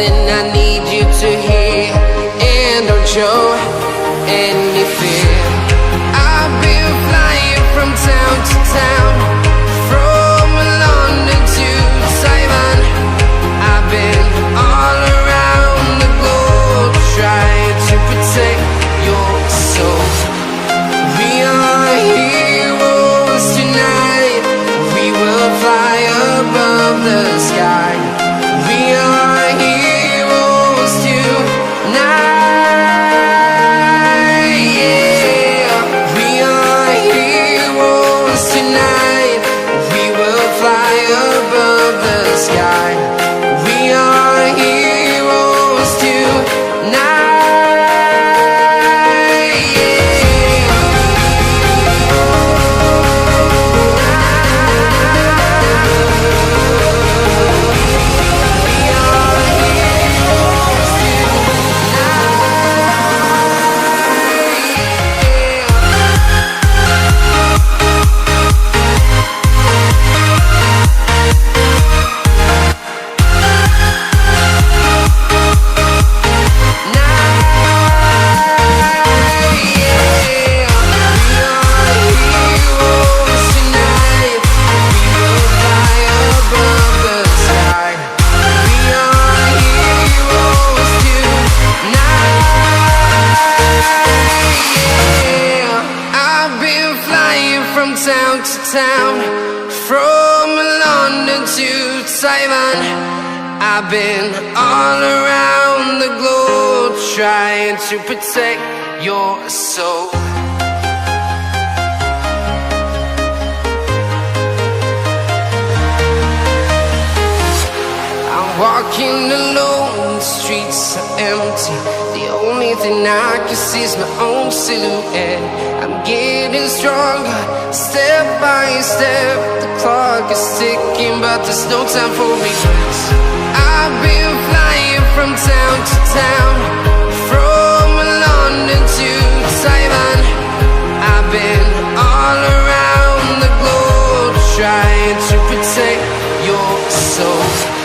something I need you to hear, and don't show any fear. I've been flying from town to town, from London to Taiwan. I've been all around the globe trying to protect your soul. We are heroes tonight. We will fly above the sky. We are heroes tonight. Yeah. We are heroes tonight. We will fly above the sky. We are heroes tonight. From town to town, from London to Taiwan. I've been all around the globe trying to protect your soul. I'm walking alone, the streets are empty. The only thing I can see is my own silhouette. I'm getting stronger, step by step. The clock is ticking, but there's no time for regrets. I've been flying from town to town, from London to Taiwan. I've been all around the globe trying to protect your soul.